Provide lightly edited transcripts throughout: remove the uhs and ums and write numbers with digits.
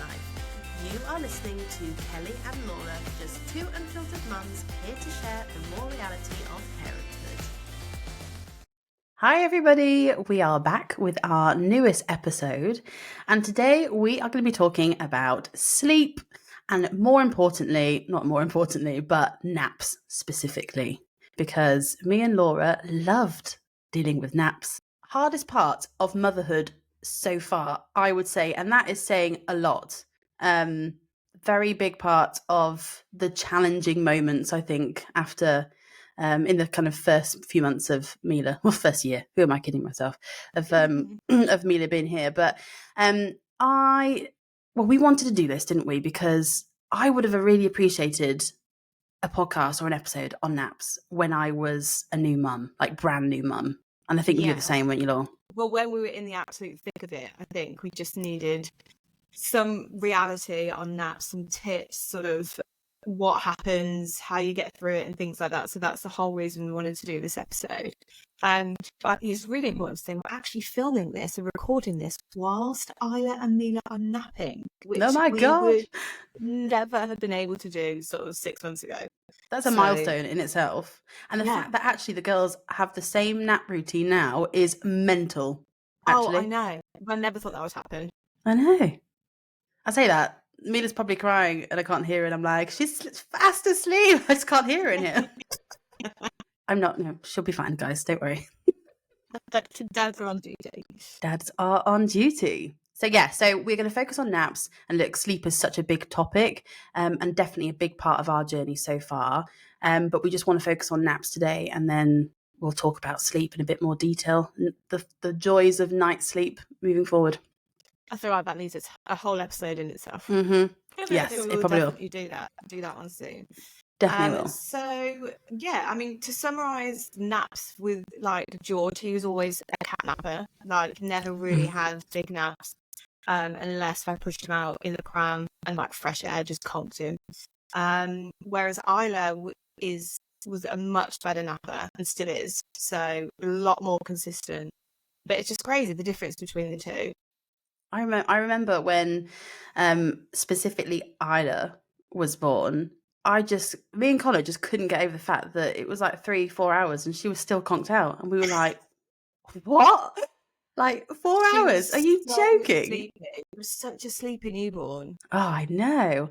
life. You are listening to Kelly and Laura, just two unfiltered mums here to share the raw reality of parenthood. Hi everybody, we are back with our newest episode, and today we are going to be talking about sleep and but naps specifically, because me and Laura loved dealing with naps. Hardest part of motherhood so far, I would say, and that is saying a lot. Very big part of the challenging moments, I think, after in the kind of first few months of Mila, well, first year, who am I kidding myself, of of Mila being here. But we wanted to do this, didn't we? Because I would have really appreciated a podcast or an episode on naps when I was a new mum, like brand new mum. And I think you're the same, weren't you, Laura? Well, when we were in the absolute thick of it, I think we just needed some reality on naps, some tips, sort of what happens, how you get through it and things like that. So that's the whole reason we wanted to do this episode. But it's really important to say we're actually filming this and recording this whilst Isla and Mila are napping, which we would never have been able to do sort of 6 months ago. That's a milestone in itself. And the fact that actually the girls have the same nap routine now is mental. Actually. Oh, I know. I never thought that would happen. I know. I say that. Mila's probably crying and I can't hear her, and I'm like, she's fast asleep. I just can't hear her in here. I'm not. No, she'll be fine, guys. Don't worry. Dads are on duty. Dads are on duty. So we're going to focus on naps, and look, sleep is such a big topic, and definitely a big part of our journey so far. But we just want to focus on naps today, and then we'll talk about sleep in a bit more detail, the joys of night sleep moving forward. I feel like that needs a whole episode in itself. Mm-hmm. Yes, it probably will. You do that one soon. Definitely will. So yeah, I mean, to summarise naps with like George, he was always a cat napper. Like never really had big naps, unless I pushed him out in the pram and like fresh air just conked him. Whereas Isla was a much better napper and still is, so a lot more consistent. But it's just crazy the difference between the two. I remember when specifically Isla was born, me and Connor just couldn't get over the fact that it was like 3-4 hours and she was still conked out. And we were like, what? Like 4 hours? Are you joking? Sleepy. It was such a sleepy newborn. Oh, I know.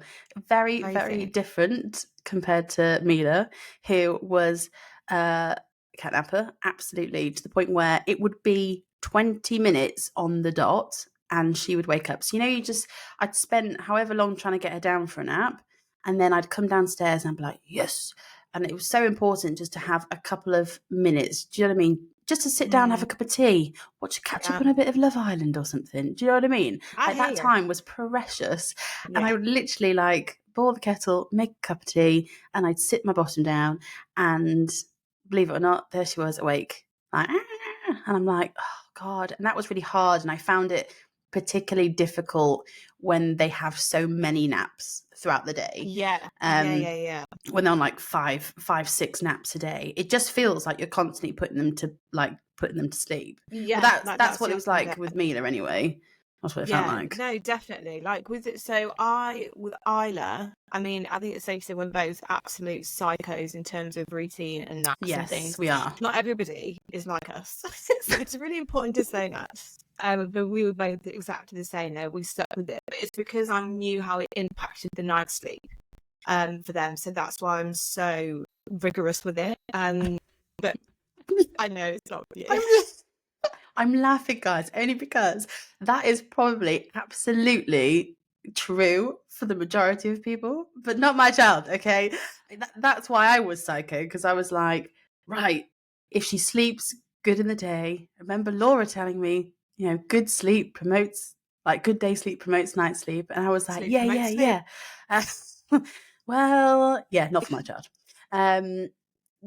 Very, very different compared to Mila, who was a cat napper, absolutely, to the point where it would be 20 minutes on the dot and she would wake up. So, I'd spent however long trying to get her down for a nap, and then I'd come downstairs and I'd be like, yes. And it was so important just to have a couple of minutes. Do you know what I mean? Just to sit down, have a cup of tea, catch up on a bit of Love Island or something. Do you know what I mean? That time was precious. Yeah. And I would literally boil the kettle, make a cup of tea, and I'd sit my bottom down, and believe it or not, there she was awake. And I'm like, oh God. And that was really hard. And I found it particularly difficult when they have so many naps throughout the day. Yeah. When they're on like 5-6 naps a day, it just feels like you're constantly putting them to sleep. Yeah, well, that's what it was like with Mila anyway. That's what it felt like. No, definitely. Like with Isla, I mean, I think it's safe to say we're both absolute psychos in terms of routine and naps and things. Yes, we are. Not everybody is like us. So it's really important to say that. But we were both exactly the same though. We stuck with it. But it's because I knew how it impacted the night sleep for them. So that's why I'm so rigorous with it. But I know it's not for you. I'm laughing, guys, only because that is probably absolutely true for the majority of people, but not my child, okay? That's why I was psycho, because I was like, right, if she sleeps good in the day, remember Laura telling me, good sleep promotes, good day sleep promotes night sleep. And I was like, yeah. Well, yeah, not for my child.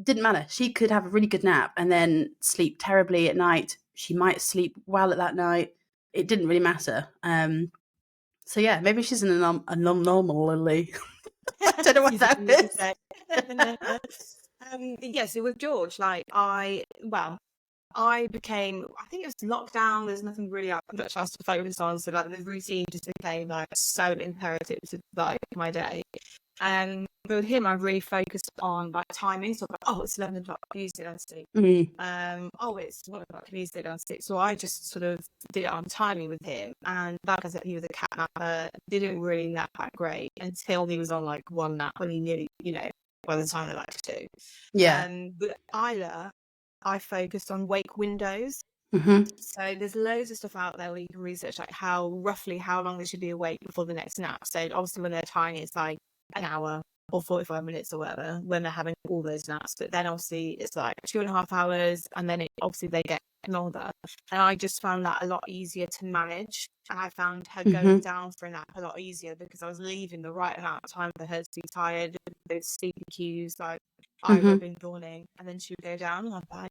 Didn't matter. She could have a really good nap and then sleep terribly at night. She might sleep well at that night. It didn't really matter. So yeah, maybe she's an anomaly. I don't know what that is. So with George, I think it was lockdown, there's nothing really much else to focus on, so like the routine just became like so imperative to like my day. But with him, I really focused on like timing. So, it's 11 o'clock, can you stay down to sleep? It's 1 o'clock, can you stay down to sleep? So I just sort of did it on timing with him. And like I said, he was a cat napper, didn't really nap that great until he was on like one nap when he nearly, by the time they like to. Yeah. But Isla, I focused on wake windows. So there's loads of stuff out there where you can research like roughly how long they should be awake before the next nap. So obviously when they're tiny, it's like an hour or 45 minutes or whatever when they're having all those naps. But then obviously it's like 2.5 hours, and then obviously they get longer. And I just found that a lot easier to manage. And I found her going down for a nap a lot easier because I was leaving the right amount of time for her to be tired. Those sleepy cues like Ira been dawning, and then she would go down, and I'm like,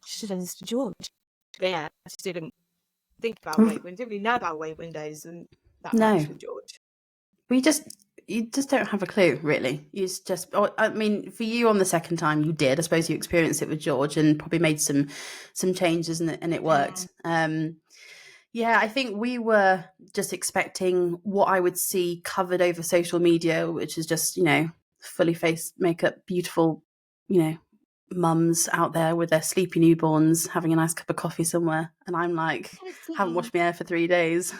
she should have this to George. But yeah, I just didn't think about wait windows. Didn't really know about wait windows and that much with George. You just don't have a clue, really. I mean, for you on the second time, you did. I suppose you experienced it with George and probably made some changes, and it worked. Yeah, I think we were just expecting what I would see covered over social media, which is just, fully face makeup, beautiful, mums out there with their sleepy newborns having a nice cup of coffee somewhere. And I'm like, haven't washed my hair for 3 days,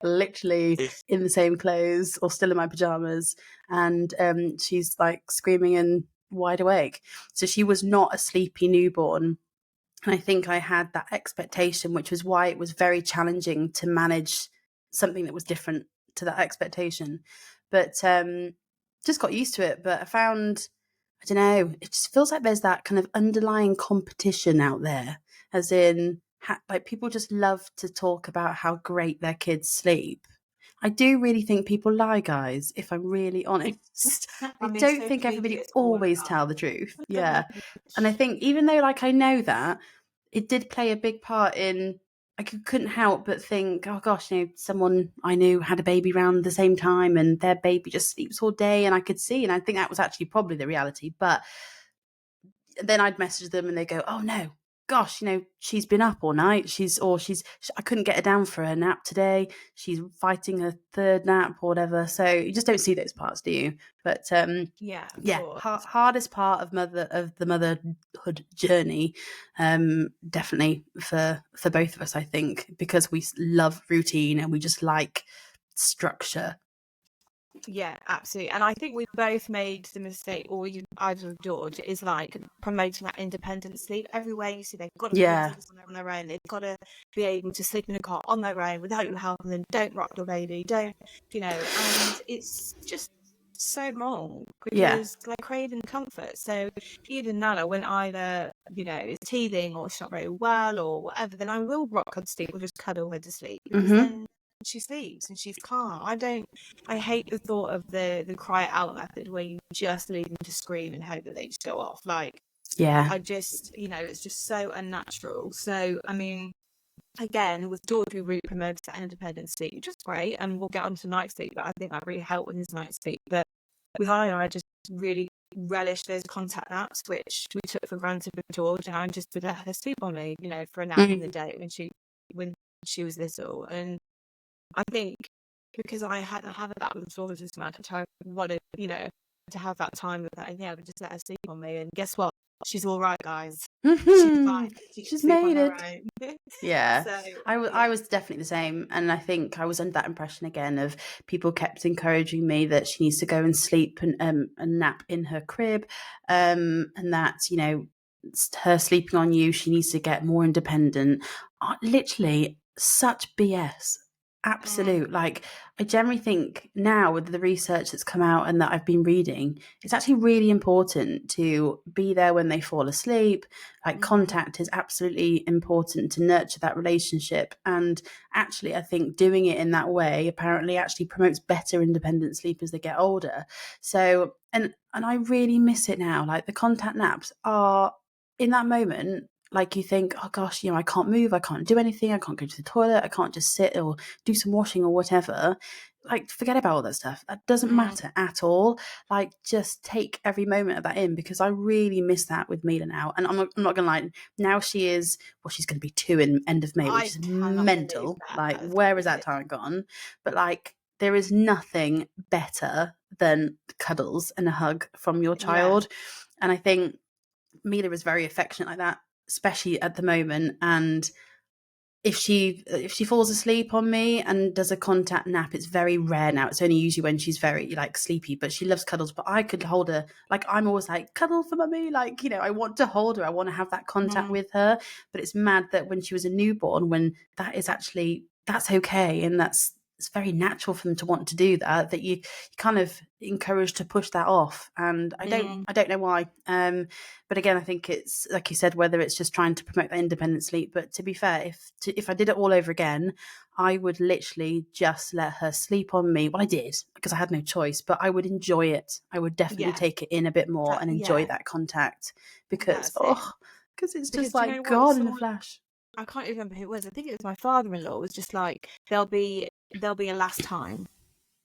literally in the same clothes or still in my pajamas. And she's like screaming and wide awake. So she was not a sleepy newborn. And I think I had that expectation, which was why it was very challenging to manage something that was different to that expectation. But just got used to it. But I found, I don't know, it just feels like there's that kind of underlying competition out there, as in, like people just love to talk about how great their kids sleep. I do really think people lie, guys, if I'm really honest. I don't think everybody always tell the truth. Yeah. And I think even though like I know that, it did play a big part in, I couldn't help but think, oh gosh, someone I knew had a baby around the same time and their baby just sleeps all day, and I could see, and I think that was actually probably the reality. But then I'd message them and they go, oh no, gosh, she's been up all night. I couldn't get her down for a nap today. She's fighting a third nap or whatever. So you just don't see those parts, do you? But hardest part of the motherhood journey, definitely for both of us, I think, because we love routine and we just like structure. Yeah, absolutely. And I think we both made the mistake, or either of George, is like promoting that independent sleep. Everywhere you see they've got to be able to do this on their own. They've got to be able to sleep in a cot on their own without you helping them. Don't rock your baby. Don't, and it's just so wrong because they're craving comfort. So even now, when either, is teething or she's not very well or whatever, then I will rock her to sleep or just cuddle her to sleep, because then she sleeps and she's calm. I hate the thought of the cry out method where you just leave them to scream and hope that they just go off. Like, I just, it's just so unnatural. So, I mean, again, with George, we really promoted that independent sleep, which is great. And we'll get on to night sleep, but I think that really helped with his night sleep. But with Aya, I just really relished those contact naps, which we took for granted with George. And I just would let her sleep on me, for a nap in the day when she was little. And I think because I hadn't had that with George this amount of time, I wanted, to have that time with her. And yeah, but just let her sleep on me. And guess what? She's all right, guys. She's fine. She's made it. Yeah. So, I was definitely the same. And I think I was under that impression again of people kept encouraging me that she needs to go and sleep and nap in her crib. And that, her sleeping on you, she needs to get more independent. Literally such BS. Absolute. Like, I generally think now with the research that's come out and that I've been reading, it's actually really important to be there when they fall asleep. Like, contact is absolutely important to nurture that relationship. And actually, I think doing it in that way apparently actually promotes better independent sleep as they get older. So, and I really miss it now. Like, the contact naps are, in that moment, like you think, oh gosh, I can't move, I can't do anything, I can't go to the toilet, I can't just sit or do some washing or whatever. like, forget about all that stuff. That doesn't matter at all. Like, just take every moment of that in, because I really miss that with Mila now. And I'm not gonna lie, now she's going to be 2 in end of May, which is mental. Like, where is that time gone? But like, there is nothing better than cuddles and a hug from your child. And I think Mila is very affectionate like that, especially at the moment. And if she falls asleep on me and does a contact nap, it's very rare now. It's only usually when she's very like sleepy, but she loves cuddles. But I could hold her, like, I'm always like, cuddle for mummy, like, you know, I want to hold her, I want to have that contact with her. But it's mad that when she was a newborn, when that is actually, that's okay, and it's very natural for them to want to do that, that you kind of encouraged to push that off. And I don't know why. But again, I think it's like you said, whether it's just trying to promote that independent sleep. But to be fair, if I did it all over again, I would literally just let her sleep on me. Well, I did, because I had no choice, but I would enjoy it. I would definitely take it in a bit more and enjoy that contact, because it's just like God in the flesh. I can't remember who it was. I think it was my father-in-law. Was just like, there'll be a last time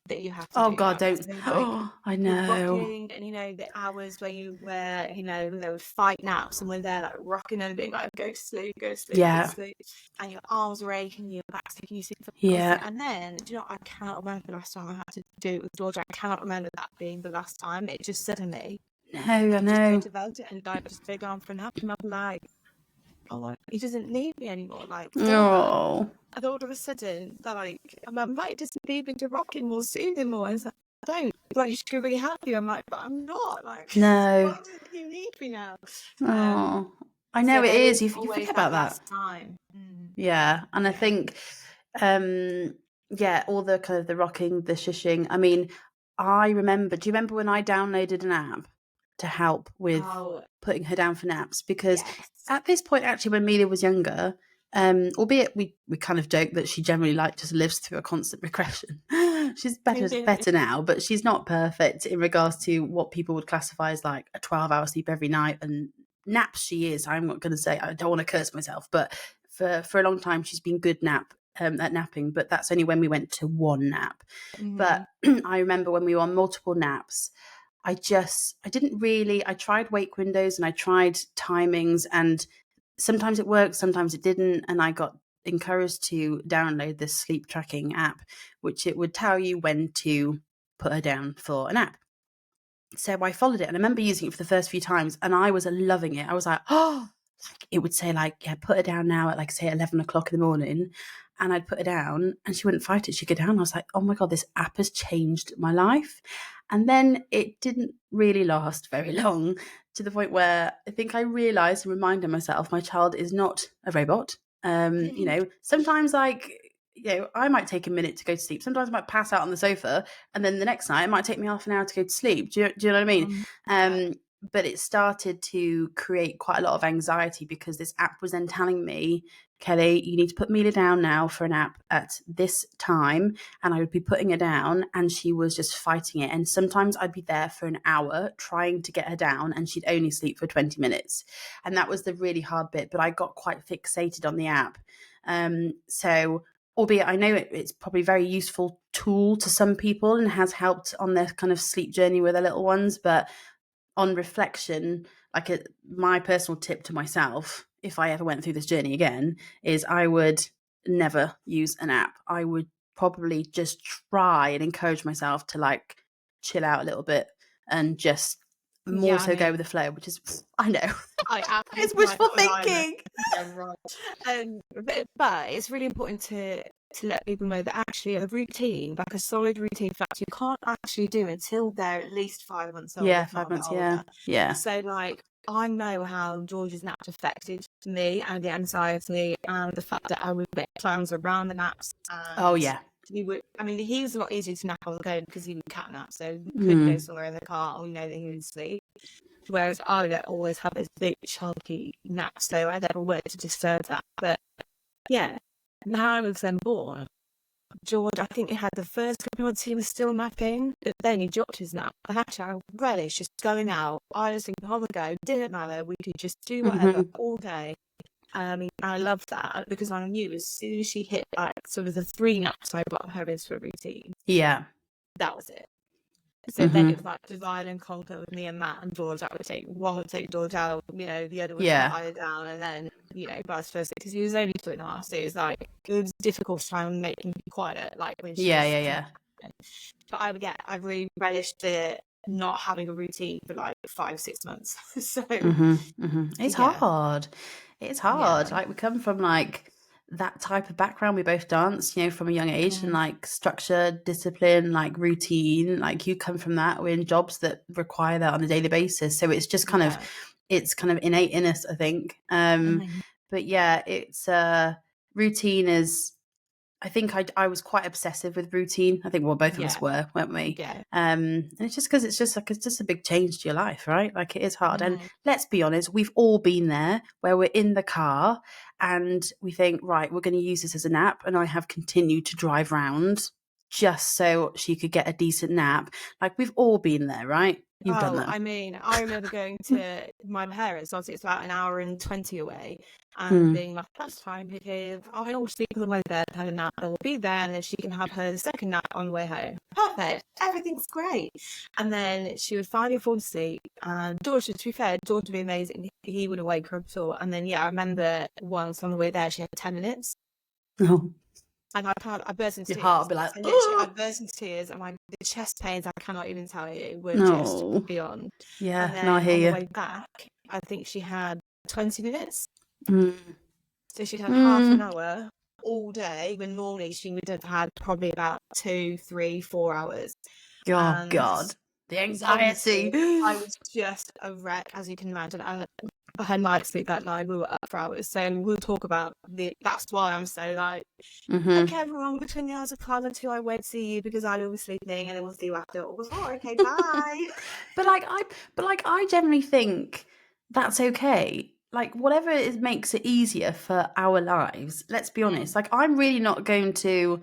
that you have to. Oh God, don't! So, like, I know. Rocking, and you know the hours where you they would fight naps, and we're there like rocking and being like, go to sleep, go to sleep, go to sleep, and your arms are aching, your back's taking you sleep. And then, do you know, I cannot remember the last time I had to do it with Georgia. I cannot remember that being the last time. It just suddenly. No, I know. Just developed it, and like just big arm for a nap, and I'm like. Oh, he doesn't need me anymore. Like, I thought all of a sudden that like I might just need me to rock him or soothe him more. I was like, I don't. Like, you should be happy. I'm like, but I'm not. Like, no. Why do you need me now? I know, so it is. You forget about that. Time. Yeah, and I think, all the kind of the rocking, the shushing. I mean, I remember. Do you remember when I downloaded an app to help with putting her down for naps? Because at this point, actually, when Mila was younger, albeit we kind of joke that she generally like just lives through a constant regression. She's better now, but she's not perfect in regards to what people would classify as like a 12-hour sleep every night. And naps, she is. I'm not going to say, I don't want to curse myself, but for a long time she's been good at napping, but that's only when we went to one nap. But I remember when we were on multiple naps, I tried wake windows and I tried timings, and sometimes it worked, sometimes it didn't. And I got encouraged to download this sleep tracking app, which it would tell you when to put her down for a nap. So I followed it, and I remember using it for the first few times, and I was loving it. I was like, oh, like it would say like, yeah, put her down now at like say 11 o'clock in the morning. And I'd put her down and she wouldn't fight it. She'd go down. I was like, oh my God, this app has changed my life. And then it didn't really last very long, to the point where I think I realized and reminded myself my child is not a robot. You know, sometimes like, you know, I might take a minute to go to sleep. Sometimes I might pass out on the sofa, and then the next night it might take me half an hour to go to sleep. Do you know what I mean? But it started to create quite a lot of anxiety, because this app was then telling me, Kelly, you need to put Mila down now for a nap at this time. And I would be putting her down, and she was just fighting it. And sometimes I'd be there for an hour trying to get her down, and she'd only sleep for 20 minutes. And that was the really hard bit, but I got quite fixated on the app. So albeit I know it's probably a very useful tool to some people and has helped on their kind of sleep journey with their little ones, but on reflection, like my personal tip to myself, if I ever went through this journey again, is I would never use an app. I would probably just try and encourage myself to like chill out a little bit and just go with the flow, which is, I know, it's wishful thinking. Yeah, right. But it's really important to let people know that actually a routine, like a solid routine, fact, you can't actually do until they're at least 5 months old. Yeah, 5 months. Yeah. So like, I know how George's naps affected me, and the anxiety, and the fact that I would make plans around the naps. He was a lot easier to nap on the go because he would cat nap, so he couldn't go somewhere in the car, or that he would sleep. Whereas I would always have this big chunky nap, so I never wanted to disturb that. But yeah, now I was then born, George, I think he had the first couple of months he was still napping, but then he dropped his nap. And actually, I relished just going out. I was thinking, on the go, didn't matter, we could just do whatever all day. I love that because I knew as soon as she hit like sort of the 3 naps I got her into a routine, that was it. So then it was like divide and conquer with me and Matt, and George. I would take one would take George out, the other would put Ida down, and then vice versa. Because he was only 2.5, so it was like it was difficult to try and make him be quiet, like when she was. But I really relished the not having a routine for like 5-6 months. So it's hard. It's hard. Like we come from like that type of background. We both dance, from a young age, and like structure, discipline, like routine. Like you come from that. We're in jobs that require that on a daily basis. So it's just kind of innate in us, I think. But yeah, it's routine is. I think I was quite obsessive with routine. I think both of us were, weren't we? Yeah. And it's just because it's just a big change to your life, right? Like it is hard. And let's be honest, we've all been there where we're in the car and we think, right, we're going to use this as a nap. And I have continued to drive round just so she could get a decent nap. Like we've all been there, right? You've done that. I mean, I remember going to my parents, obviously it's about an hour and 20 away, and being like, that's fine because I'll sleep on the way there, have a nap, I'll be there, and then she can have her second nap on the way home. Perfect. Everything's great. And then she would finally fall asleep, and George, to be fair, George would be amazing. He would wake her up at all. And then, I remember once on the way there, she had 10 minutes. Oh. And I burst into tears. Your heart would be like, I burst into tears, and the chest pains, I cannot even tell you, were just beyond. Yeah, and then I hear on you. the way back, I think she had 20 minutes. So she'd had half an hour all day, when normally she would have had probably about 2, 3, 4 hours. Oh, God. The anxiety. I was just a wreck, as you can imagine. I had night sleep that night. We were up for hours. So we'll talk about that's why I'm so like, okay, everyone, between the hours of 12 and 2, I won't see you because I will be sleeping, and then we'll see you after all before. Okay, bye. But I generally think that's okay. Like whatever makes it easier for our lives. Let's be honest. Like I'm really not going to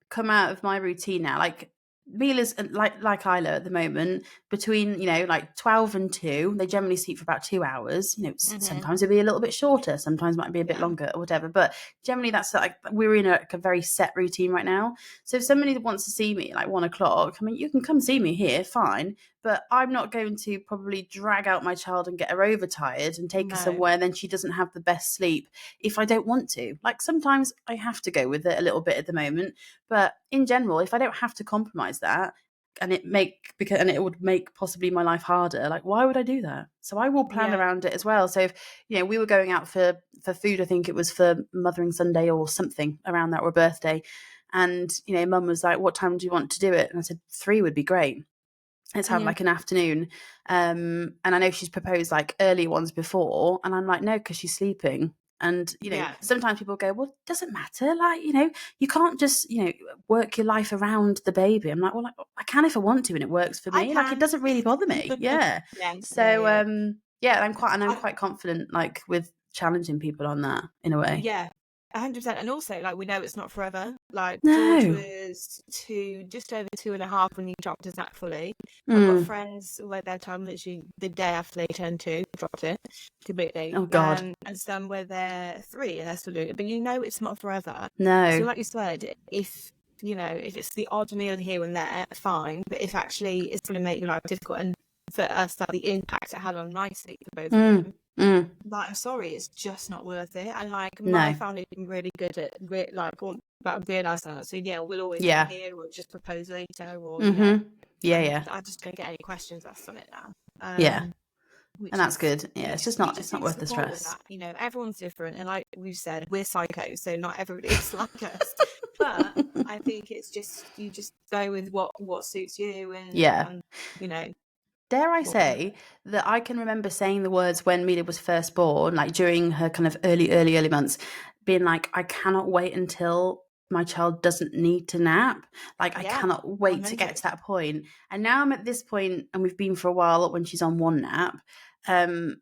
come out of my routine now. Like Mila's like Isla at the moment, between like 12 and 2, they generally sleep for about 2 hours. Sometimes it'll be a little bit shorter, sometimes might be a bit longer or whatever, but generally that's like we're in a very set routine right now. So if somebody wants to see me at like 1 o'clock, I mean, you can come see me here, fine, but I'm not going to probably drag out my child and get her overtired and take her somewhere and then she doesn't have the best sleep if I don't want to. Like sometimes I have to go with it a little bit at the moment, but in general, if I don't have to compromise that, and it would make possibly my life harder, like why would I do that? So I will plan around it as well. So if we were going out for food, I think it was for Mothering Sunday or something around that, or a birthday, and Mum was like, what time do you want to do it? And I said 3 would be great. Let's have like an afternoon. And I know she's proposed like early ones before, and I'm like, no, because she's sleeping. And, sometimes people go, well, it doesn't matter. Like, you can't just, work your life around the baby. I'm like, well, I can if I want to, and it works for me. Like, it doesn't really bother me. Yeah. So, I'm quite confident, like, with challenging people on that in a way. Yeah. 100%. And also, like, we know it's not forever. Like, No. George was just over 2.5 when he dropped his nap fully. I've got friends where their time literally the day after they turned 2 dropped it completely. Oh God. And some where they're 3 and they're still doing it, but it's not forever. No. So like you said, if it's the odd meal here and there, fine. But if actually it's going to make your life difficult, and for us, like the impact it had on my sleep for both of them. Like, I'm sorry, it's just not worth it. And like my family have been really good at realised that. So we'll always be here, or just propose later, or I just don't get any questions asked on it now. And that's good. Yeah, it's not worth the stress. Everyone's different, and like we've said, we're psychos, so not everybody is like us. But I think it's just you just go with what suits you, and Dare I say that I can remember saying the words when Mila was first born, like during her kind of early months, being like, I cannot wait until my child doesn't need to nap. Like, I cannot wait to get to that point. And now I'm at this point, and we've been for a while when she's on 1 nap, and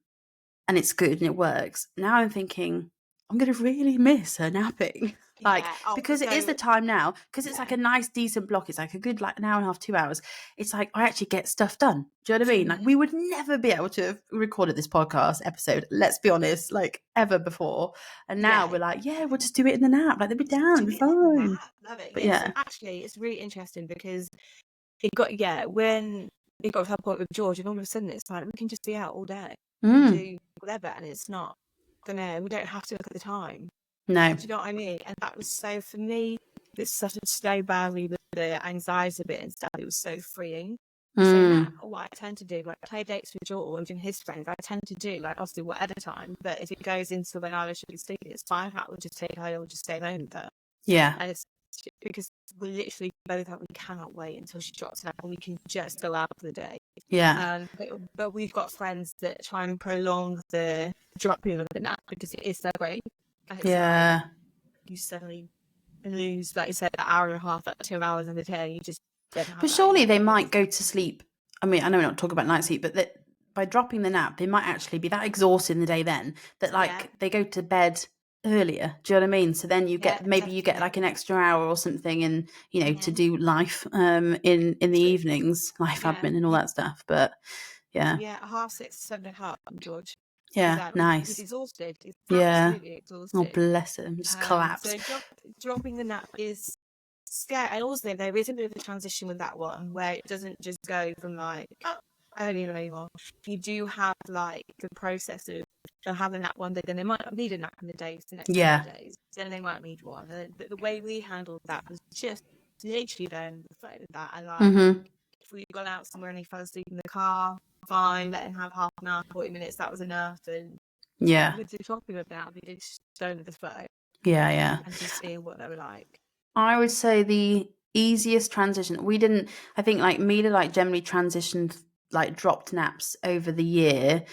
it's good and it works. Now I'm thinking, I'm going to really miss her napping. Like, Yeah. Oh, because it is the time now, because it's like a nice, decent block. It's like a good, like an hour and a half, 2 hours. It's like, I actually get stuff done. Do you know what I mean? Like, we would never be able to have recorded this podcast episode, let's be honest, like ever before. And now we're like, yeah, we'll just do it in the nap. Like, they'll be down, be fine. Love it. But Yeah. So actually, it's really interesting because when it got to that point with George, and all of a sudden it's like, we can just be out all day and do whatever. And it's not, we don't have to look at the time. No. Do you know what I mean? And that was so, for me, it's such a slow badly with the anxiety bit and stuff. It was so freeing. So now what I tend to do, like play dates with George and his friends, I tend to do like obviously whatever time, but if it goes into when I should be sleeping, it's fine. I will just take her, I will just stay alone with her. Yeah. And it's because we literally both we cannot wait until she drops out and we can just go out for the day. Yeah. But we've got friends that try and prolong the dropping of the nap because it is so great. Yeah. Like, you suddenly lose, like you said, an hour and a half, 2 hours in the day. You just don't have But surely they might go to sleep. I mean, I know we're not talking about night sleep, but that by dropping the nap, they might actually be that exhausted in the day then that like they go to bed earlier. Do you know what I mean? So then you get you get like an extra hour or something, and you know to do life in the evenings, life admin and all that stuff. But yeah, 6:30, 7 o'clock, George. Yeah, nice. He's exhausted. He's Oh, absolutely exhausted. bless him, just collapsed. So dropping the nap is scary. And also there is a bit of a transition with that one where it doesn't just go from like, oh, I don't even know anymore. You do have like the process of they'll have a nap one day, then they might not need a nap in the days, the next couple of days, then they might need one. But the way we handled that was just literally then reflected that. And like, if we'd gone out somewhere and he fell asleep in the car, fine, let him have half an hour, 40 minutes, that was enough. And with the dropping of that, we did stone at the phone. Yeah. And just seeing what they were like. I would say the easiest transition, I think like Mila like generally transitioned, like dropped naps over the year,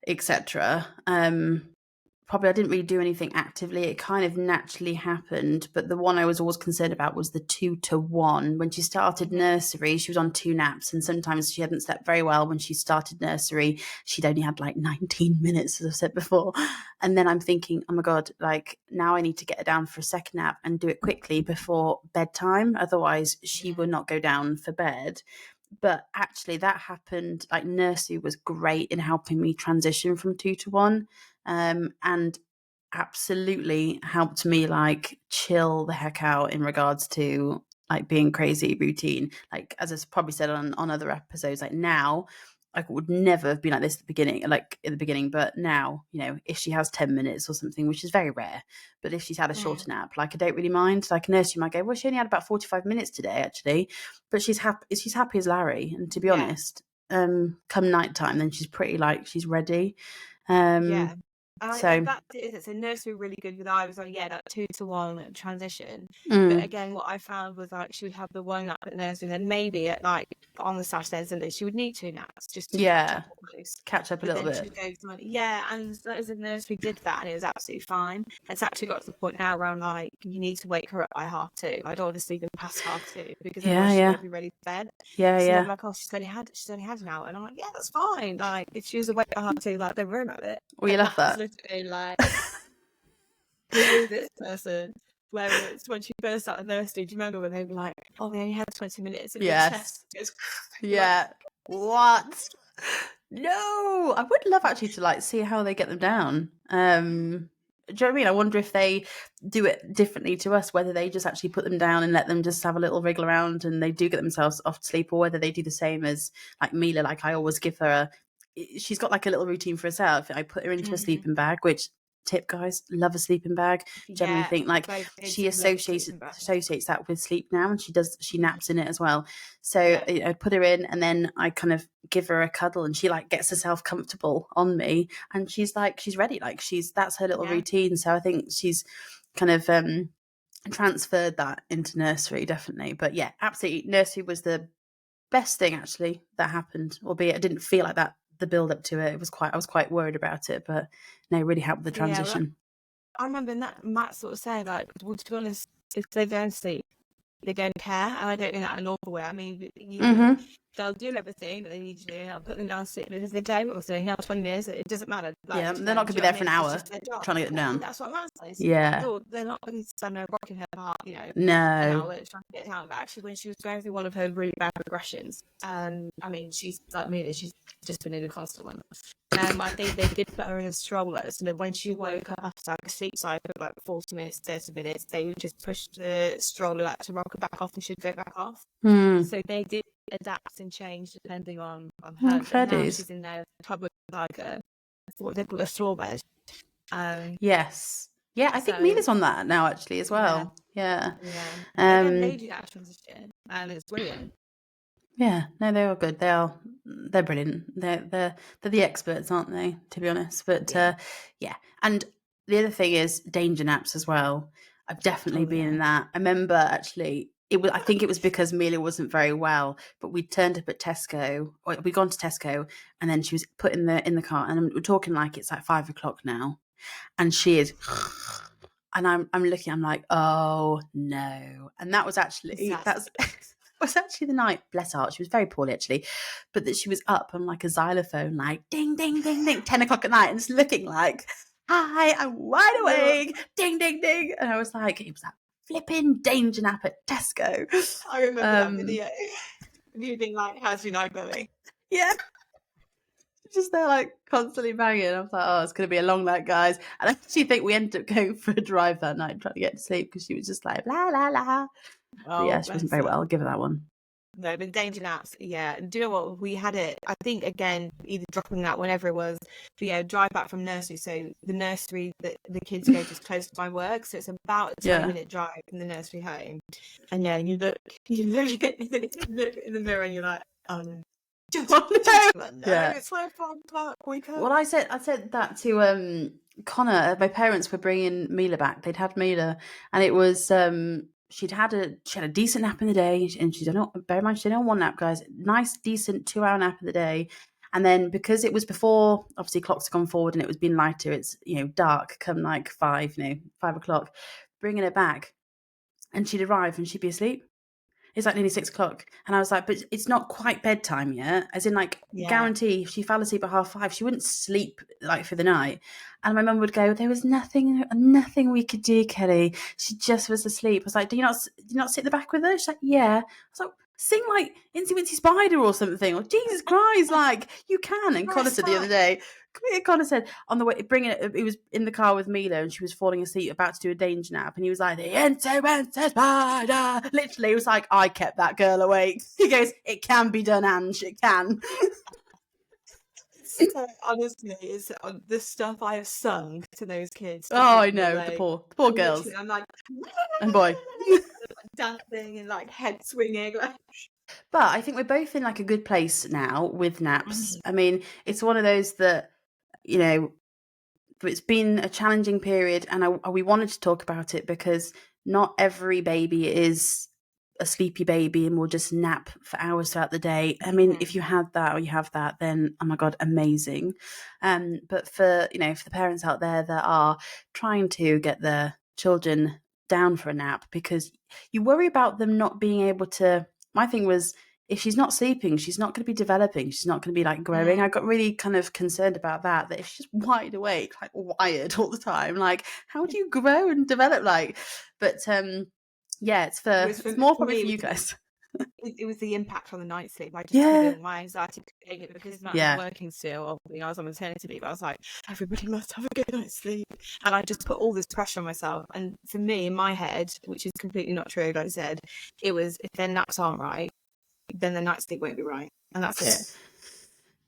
etc. Probably I didn't really do anything actively. It kind of naturally happened. But the one I was always concerned about was the 2-to-1. When she started nursery, she was on 2 naps, and sometimes she hadn't slept very well. When she started nursery, she'd only had like 19 minutes, as I've said before. And then I'm thinking, oh my God, like now I need to get her down for a second nap and do it quickly before bedtime. Otherwise, she will not go down for bed. But actually that happened, like nursery was great in helping me transition from 2-to-1. And absolutely helped me like chill the heck out in regards to like being crazy routine. Like as I probably said on other episodes, like now I would never have been like this at the beginning, but now, you know, if she has 10 minutes or something, which is very rare, but if she's had a shorter nap, like I don't really mind. Like a nursery might go, well, she only had about 45 minutes today actually, but she's happy as Larry. And to be honest, come nighttime, then she's pretty like she's ready. It's a nursery really good with I was like, that 2-to-1 transition. But again, what I found was like she would have the one nap at nursery, and then maybe at like on the Saturday and Sunday she would need 2 naps just to catch up a little bit. And as a nursery did that, and it was absolutely fine. It's actually got to the point now where I'm like, you need to wake her up by 2:30. I don't want to sleep them past 2:30 because otherwise she won't be ready for bed. So they're like, oh, she's only had an hour, and I'm like, yeah, that's fine. Like if she was awake by 2:30, like don't worry about it. Well, you love that. Literally like who is this person? Where it's when she first started nursery, do you remember when they were like, oh, they only had 20 minutes in the chest? What? No, I would love actually to like see how they get them down. Do you know what I mean? I wonder if they do it differently to us, whether they just actually put them down and let them just have a little wriggle around and they do get themselves off to sleep, or whether they do the same as like Mila. Like I always give her she's got like a little routine for herself. I put her into a sleeping bag, which tip guys, love a sleeping bag. Generally think like she associates that with sleep now, and she naps in it as well. So I put her in, and then I kind of give her a cuddle, and she like gets herself comfortable on me, and she's ready. Like that's her little routine. So I think she's kind of transferred that into nursery, definitely. But yeah, absolutely, nursery was the best thing actually that happened, albeit I didn't feel like that the build up to it. I was quite worried about it, but no, it really helped the transition. I remember Matt sort of saying like, well, to be honest, if they don't sleep, they don't care, and I don't mean that in an awful way. I mean, they'll do everything that they need to do. I'll put them down 6 minutes a day, or so now 20 minutes. It doesn't matter. Like, yeah, they're not going to be there for an hour trying to get them down. That's what I'm saying. Yeah. They're not going to stand there rocking her part, you know, No. an hour trying to get down. But actually, when she was going through one of her really bad regressions, I mean, she's like me, she's just been in a constant one. I think they did put her in a stroller, so that when she woke up after like a sleep cycle of like 40 minutes, 30 minutes, they would just push the stroller like to rock her back off, and she'd go back off. So they did adapt and change depending on her. Now she's in there probably like what they call a straw bed. Yes. Yeah, I think Mila's on that now actually as well. Yeah. They do that transition, and it's brilliant. Yeah, no, they are good. They're brilliant. They're the experts, aren't they? To be honest, but yeah. And the other thing is danger naps as well. I've definitely been in that. I remember actually. I think it was because Mila wasn't very well, but we turned up at Tesco. Or we'd gone to Tesco, and then she was put in the car, and we're talking like it's like 5 o'clock now, and she is. And I'm looking. I'm like, oh no! And that was actually was actually the night. Bless her heart, she was very poorly actually, but that she was up on like a xylophone, like ding ding ding ding, 10 o'clock at night, and just looking like, hi, I'm wide awake, ding ding ding, and I was like, it was that flipping danger nap at Tesco. I remember that video. You being like, how's your night going? Yeah. Just there like constantly banging. I was like, oh, it's going to be a long night, guys. And I actually think we ended up going for a drive that night trying to get to sleep because she was just like, la, la, la. Oh, yeah, she wasn't very well. I'll give her that one. No, but danger naps, yeah. And do you know what? We had it, I think, again, either dropping that whenever it was, but yeah, drive back from nursery. So the nursery that the kids go to is close to my work. So it's about a 20-minute drive from the nursery home. And yeah, you look in the mirror and you're like, oh no. Yeah. It's like 5 o'clock. Wake up. Well, I said that to Connor. My parents were bringing Mila back. They'd had Mila, and it was she had a decent nap in the day, and she's not. Bear in mind, she didn't one nap, guys. Nice, decent 2-hour nap in the day, and then because it was before, obviously clocks have gone forward, and it was being lighter. It's dark come like 5 o'clock. Bringing her back, and she'd arrive, and she'd be asleep. It's like nearly 6 o'clock. And I was like, but it's not quite bedtime yet. As in, like, guarantee if she fell asleep at 5:30, she wouldn't sleep, like, for the night. And my mum would go, there was nothing we could do, Kelly. She just was asleep. I was like, do you not sit in the back with her? She's like, yeah. I was like, sing, like, Incy Wincy Spider or something. Or, Jesus Christ, like, you can. And Connor said the other day, Connor said on the way, he was in the car with Mila and she was falling asleep about to do a danger nap, and he was like, the Incy Wincy Spider. Literally, he was like, I kept that girl awake. He goes, it can be done, Ange, it can. Honestly, it's the stuff I have sung to those kids. Oh, I know, the poor girls. I'm like, and boy, dancing and like head swinging. But I think we're both in like a good place now with naps. I mean, it's one of those that, it's been a challenging period, and we wanted to talk about it because not every baby is a sleepy baby and will just nap for hours throughout the day. I mean, if you had that or you have that, then oh my God, amazing. But for the parents out there that are trying to get their children down for a nap, because you worry about them not being able to. My thing was, if she's not sleeping, she's not going to be developing. She's not going to be like growing. I got really kind of concerned about that if she's wide awake, like wired all the time, like how do you grow and develop? But yeah, it's more probably for you guys. It was the impact on the night sleep. I just couldn't, my anxiety could it because it's not working still. I was on maternity leave. I was like, everybody must have a good night's sleep. And I just put all this pressure on myself. And for me, in my head, which is completely not true, like I said, it was if their naps aren't right, then the night's sleep won't be right. And that's it.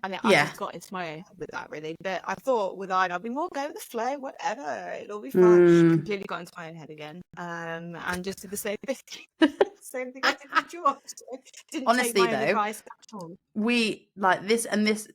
And I just got into my own head with that, really. But I thought with Ida, I'll be more go with the flow, whatever. It'll be fine. Completely got into my own head again. And just did the same thing. Same thing I did with George. Didn't honestly, take my though, advice at all. We like this, and this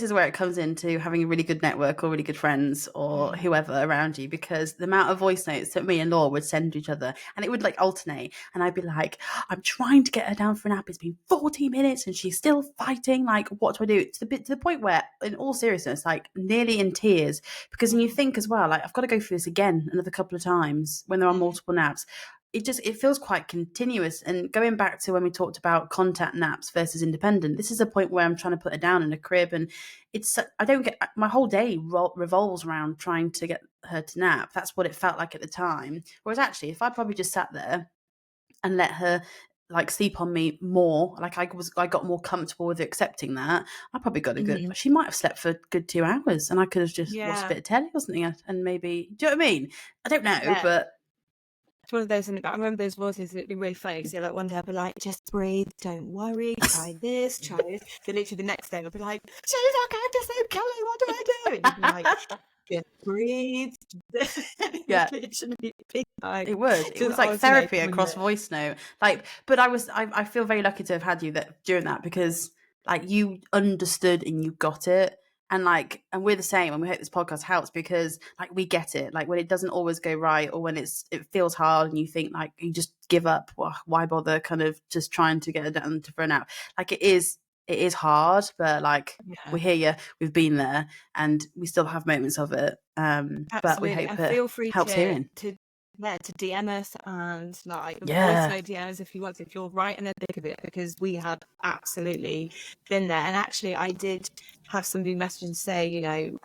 is where it comes into having a really good network or really good friends or whoever around you, because the amount of voice notes that me and Laura would send to each other, and it would like alternate, and I'd be like, I'm trying to get her down for a nap, it's been 40 minutes and she's still fighting, like what do I do? To the point where, in all seriousness, like nearly in tears, because then you think as well, like I've got to go through this again another couple of times when there are multiple naps. it feels quite continuous. And going back to when we talked about contact naps versus independent, this is a point where I'm trying to put her down in a crib, and I don't get, my whole day revolves around trying to get her to nap. That's what it felt like at the time. Whereas actually, if I probably just sat there and let her like sleep on me more, like I got more comfortable with accepting that, I probably got a good, she might have slept for a good 2 hours, and I could have just watched a bit of telly or something, and maybe, do you know what I mean? I don't know, but it's one of those, and I remember those voices that be really funny. So like one day I'll be like, just breathe, don't worry, try this, try this. Then literally the next day I'll be like, she's okay, I'm just so Kelly, what do I do? And you'd be like, just breathe. Yeah. It was like therapy across voice note. Like, but I feel very lucky to have had you during that, because like you understood and you got it. And like, and we're the same, and we hope this podcast helps, because like we get it. Like when it doesn't always go right, or when it feels hard and you think like you just give up, well, why bother kind of just trying to get it done for an out. Like it is hard, but like we hear you, we've been there, and we still have moments of it. But we hope feel free helps hearing. to DM us, and like voice note DMs if you want, if you're right in the thick of it, because we have absolutely been there. And actually I did have somebody message and say, you know,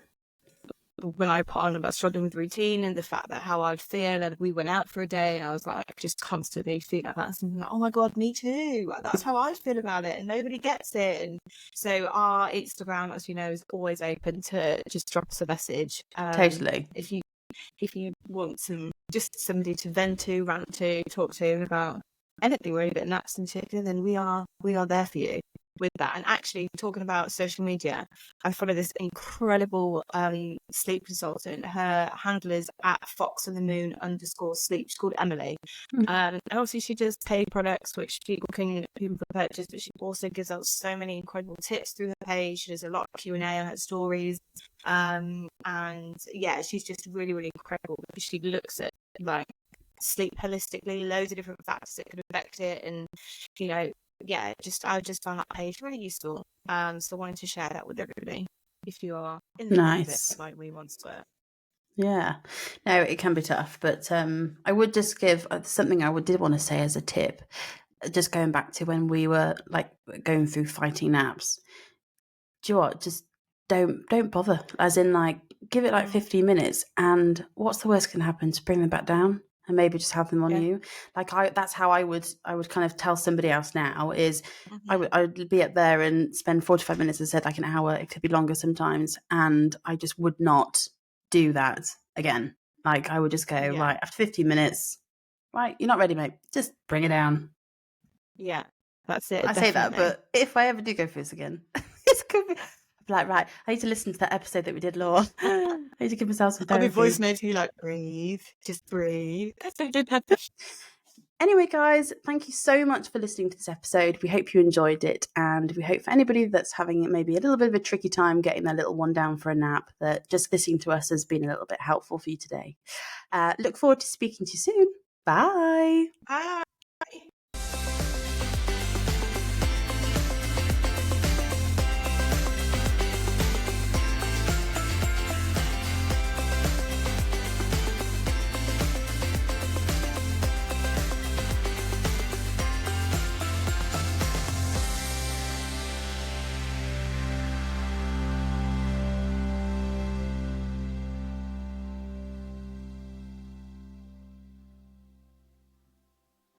when I put on about struggling with routine and the fact that how I'd feel, and we went out for a day and I was like just constantly feeling like that, and like, oh my god, me too, that's how I feel about it, and nobody gets it. And so our Instagram, as you know, is always open to just drop us a message. Totally. If you want just somebody to vent to, rant to, talk to about anything really, but naps and shit, then we are there for you with that. And actually, talking about social media, I follow this incredible sleep consultant. Her handle is at @foxonthemoon_sleep. She's called Emily. And obviously she does paid products which people can purchase, but she also gives out so many incredible tips through her page. She does a lot of Q&A on her stories. And yeah, she's just really, really incredible, because she looks at like sleep holistically, loads of different factors that could affect it. And you know, yeah, I just found that page really useful. So wanting to share that with everybody if you are in the nice like we once were. Yeah, no, it can be tough, but I would just give something I did want to say as a tip, just going back to when we were like going through fighting naps. Do you know what? Just don't bother. As in, like, give it like 15 minutes, and what's the worst can happen? To bring them back down and maybe just have them on you. Like that's how I would kind of tell somebody else now is I would be up there and spend 45 minutes, as I said, like an hour. It could be longer sometimes, and I just would not do that again. Like I would just go, right, after 15 minutes, right, you're not ready, mate, just bring it down. Yeah, that's it. I say that, but if I ever do go through this again, it's gonna be like, right, I need to listen to that episode that we did, Laura. I need to give myself some therapy. I'll be voice noting you like, breathe, just breathe. Anyway, guys, thank you so much for listening to this episode. We hope you enjoyed it, and we hope for anybody that's having maybe a little bit of a tricky time getting their little one down for a nap, that just listening to us has been a little bit helpful for you today. Look forward to speaking to you soon. Bye. Bye.